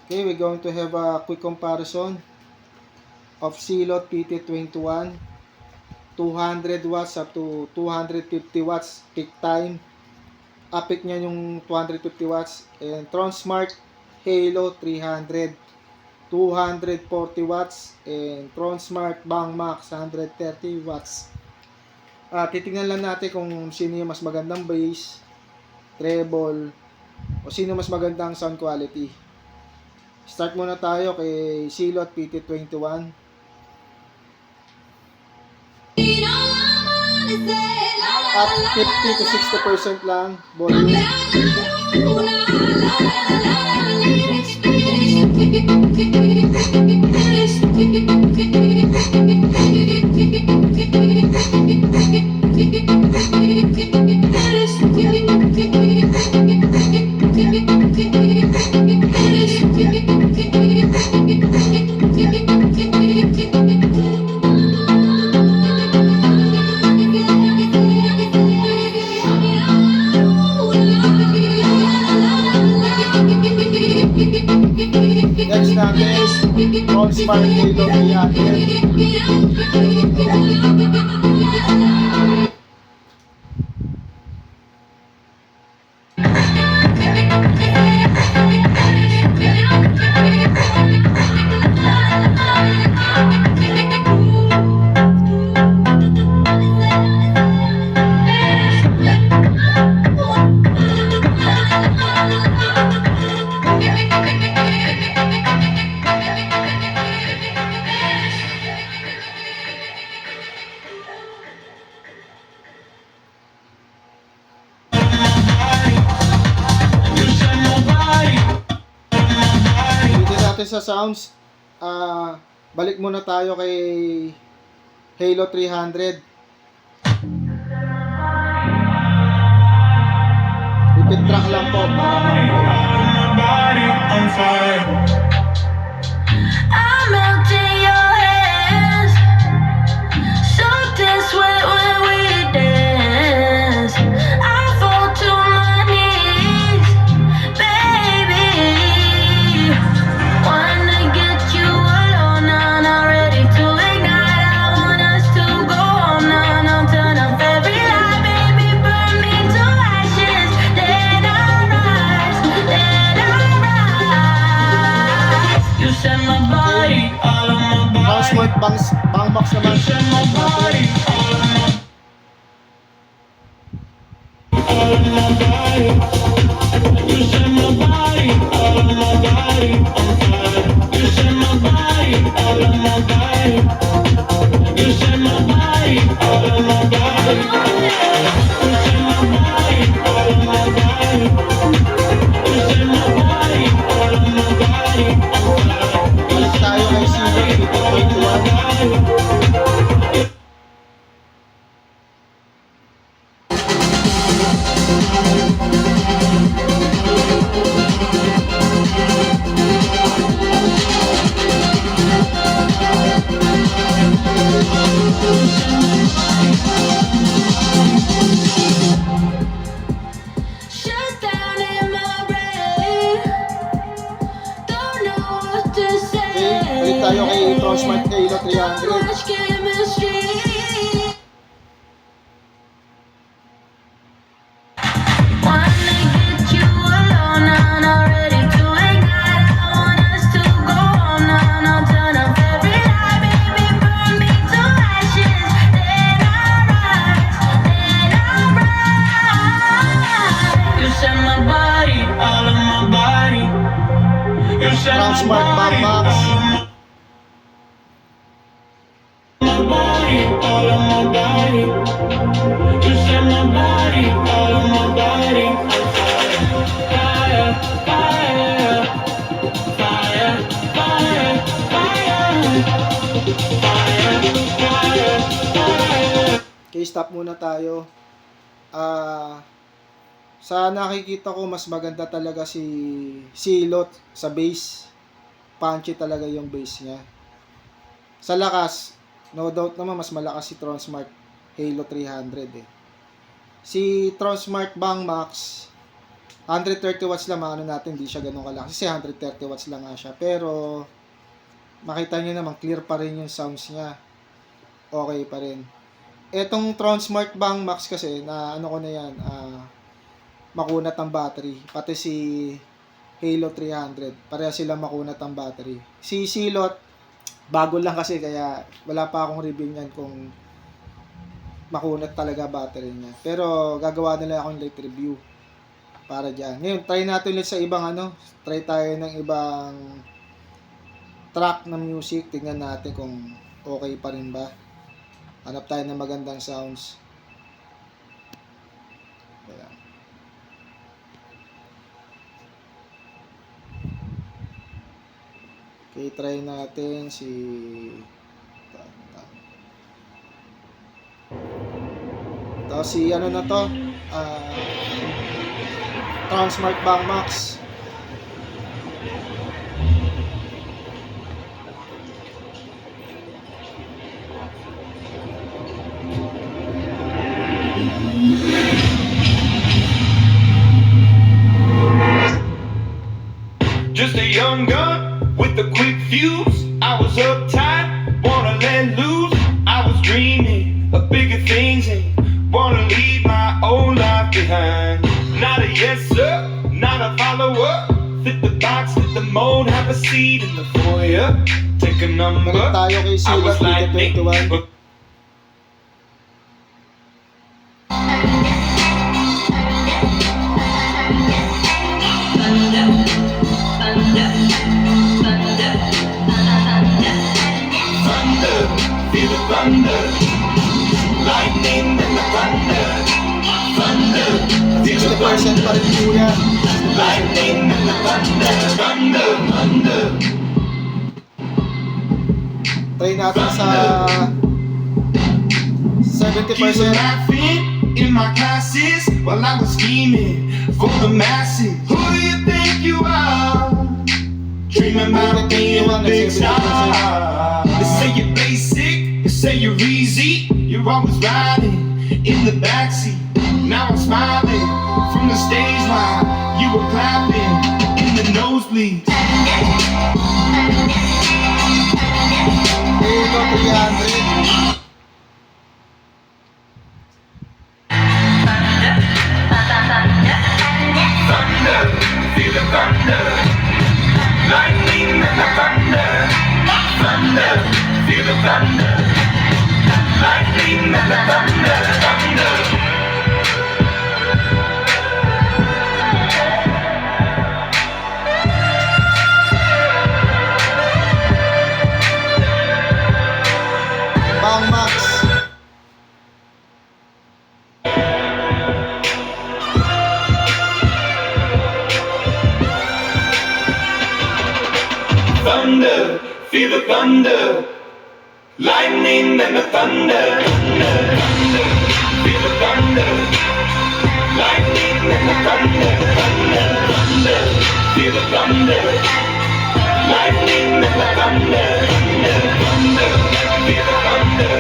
Okay, we're going to have a quick comparison of Silot PT21, 200 watts up to 250 watts peak time. Peak niya yung 250 watts. And Tronsmart Halo 300, 240 watts. And Tronsmart Bangmax 130 watts. Titingnan lang natin kung sino yung mas magandang bass, treble, o sino mas magandang sound quality. Start muna tayo kay Silot PT21. At 50 to 60% lang volume. Next natin is Tronsmart Halo 300. Sa sounds, balik muna tayo kay Halo 300. Repeat track lang po. Bangmax naman. Tayo kay Silot PT21. Tayo kay Tronsmart Halo 300. Tronsmart Bangmax. All of my body, you set my body, all of my body on fire, fire, fire, fire, fire, fire, fire. Okay, stop muna tayo. Sa nakikita ko, mas maganda talaga si Silot sa bass. Punchy talaga yung bass niya. Sa lakas, no doubt naman mas malakas si Tronsmart Halo 300 eh. Si Tronsmart Bangmax, 130 watts lang, ano natin, hindi siya ganun kalakas. Kasi 130 watts lang nga siya. Pero, makita nyo naman, clear pa rin yung sounds niya. Okay pa rin. Etong Transmart Bang Max kasi, na ano ko na yan, makunat ang battery. Pati si Halo 300, pareha silang makunat ang battery. Si Silot, bago lang kasi, kaya wala pa akong review niyan kung makunat talaga battery niya. Pero, gagawa nila akong late review para dyan. Ngayon, try natin ulit sa ibang try tayo ng ibang track ng music. Tingnan natin kung okay pa rin ba. Hanap tayo ng magandang sounds. Ayan. Okay, try natin si si ano na to, Transmart Bang Max. Just a young gun with a quick fuse. I was uptight, wanna let loose. I was dreaming of bigger things and wanna leave my old life behind. Not a yes sir, not a follower. Fit the box, fit the mold, have a seat in the foyer. Take a number. Balik tayo kay I Silot was like Nick, 21. but thunder, feel the thunder, lightning and the thunder, thunder, feel the 60% pa rin kuya. lightning and the thunder, thunder, thunder. Try natin sa You were 70%. laughing in my classes while I was scheming for the masses. Who do you think you are? Dreaming about being a big star. They say you're basic, they say you're easy. You're always riding in the backseat. Now I'm smiling from the stage while you were clapping in the nosebleeds. Halo 300. Thunder, feel the thunder, lightning and the thunder, thunder, feel the thunder, lightning and the thunder, thunder. Bang Max. Thunder, feel the thunder, lightning and the thunder, thunder, thunder, feel the thunder, lightning and the thunder, thunder, thunder, feel the thunder, lightning and the thunder, thunder, thunder, feel the thunder,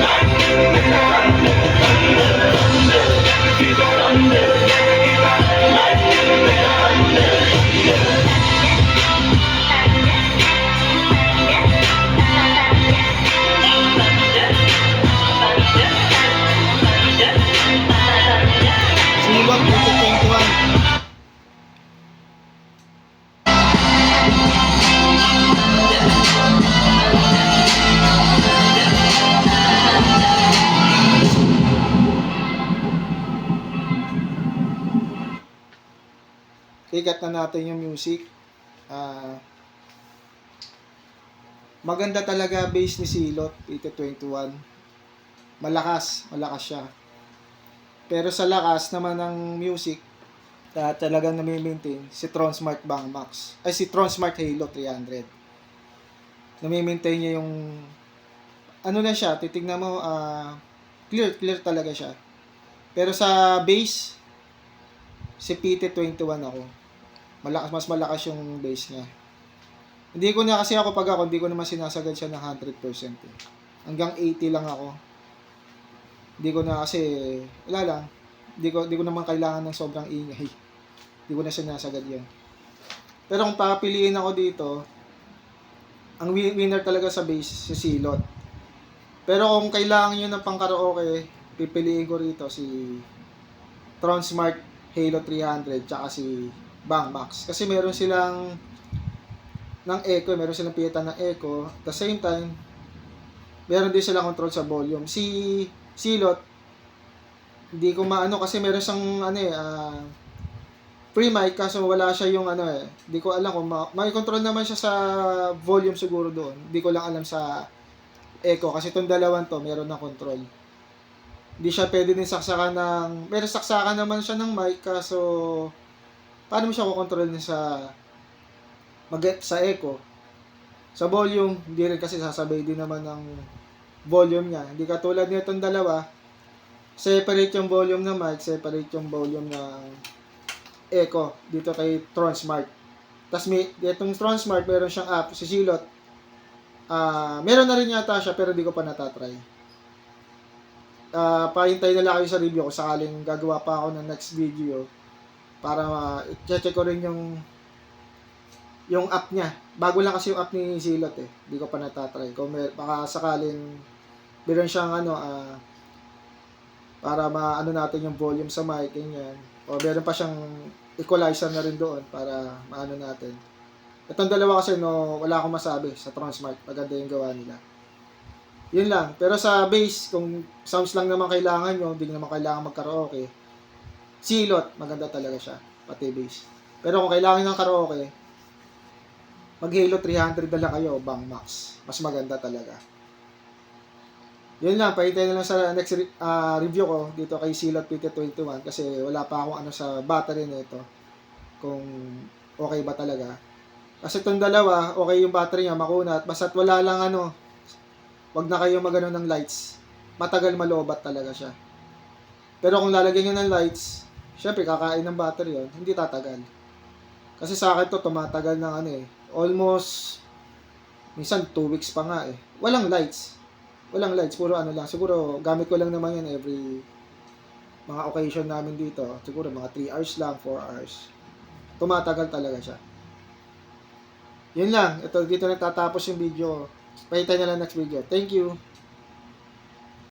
lightning and the thunder, thunder, thunder, feel the thunder, lightning and the thunder, thunder. Silot 2021. Ikat na natin yung music. Maganda talaga bass ni Silot 2021. Malakas siya. Pero sa lakas naman ng music, talagang nami-maintain si Transmart Bang Max. Ay, si Transmart Halo 300. Nami-maintain niya yung ano na siya, titignan mo, clear talaga siya. Pero sa bass, si PT21 ako. Mas malakas yung bass niya. Hindi ko na kasi hindi ko naman sinasagad siya ng 100%. Hanggang 80 lang ako. Hindi ko na kasi, wala lang. Di ko naman kailangan ng sobrang ingay. Di ko na sinasagad yun. Pero kung papiliin ako dito, ang winner talaga sa bass, si Silot. Pero kung kailangan nyo ng pang karaoke, pipiliin ko rito si Tronsmart Halo 300 tsaka si Bang Max. Kasi meron silang ng echo, meron silang piyeta ng echo. At the same time, meron din silang control sa volume. Si Silot, hindi ko maano kasi meron siyang free mic kaso wala siya yung hindi ko alam kung may control naman siya sa volume siguro doon. Hindi ko lang alam sa echo kasi itong dalawang to meron na control. Hindi siya pwede din saksakan ng, pero saksakan naman siya ng mic kaso paano mo siya kukontrol sa sa echo. Sa volume, hindi rin kasi sasabay din naman ng volume niya. Hindi katulad nitong dalawa, separate yung volume ng mic, separate yung volume ng echo dito kay Tronsmart. Tapos itong Tronsmart, meron siyang app, si Silot. Meron na rin yata siya pero di ko pa natatry. Pahintay na lang kayo sa review ko sakaling gagawa pa ako ng next video para i-check ko rin yung app niya. Bago lang kasi yung app ni Silot eh. Di ko pa natatry. Kung baka sakaling meron siyang para maano natin yung volume sa mic, ganyan. O meron pa siyang equalizer na rin doon para maano natin. Itong dalawa kasi wala akong masabi sa Tronsmart. Maganda yung gawa nila. Yun lang. Pero sa bass, kung sounds lang naman kailangan nyo, hindi naman kailangan mag-karaoke, Silot, maganda talaga siya. Pati bass. Pero kung kailangan ng karaoke, mag-Halo 300 na lang kayo, Bang Max. Mas maganda talaga. Yun lang, pahintay na lang sa next review ko dito kay Silot PT21 kasi wala pa akong sa battery nito. Kung okay ba talaga. Kasi itong dalawa, okay yung battery niya, makunat. Basta't wala lang wag na kayo magano ng lights. Matagal malobat talaga siya. Pero kung lalagyan nyo ng lights, syempre kakain ng battery yun, hindi tatagal. Kasi sa akin to tumatagal ng almost minsan 2 weeks pa nga eh. Walang lights, puro lang. Siguro gamit ko lang naman yan every mga occasion namin dito. Siguro mga 3 hours lang, 4 hours. Tumatagal talaga siya. Yun lang, ito dito nagtatapos yung video. Pahintay na lang next video. Thank you.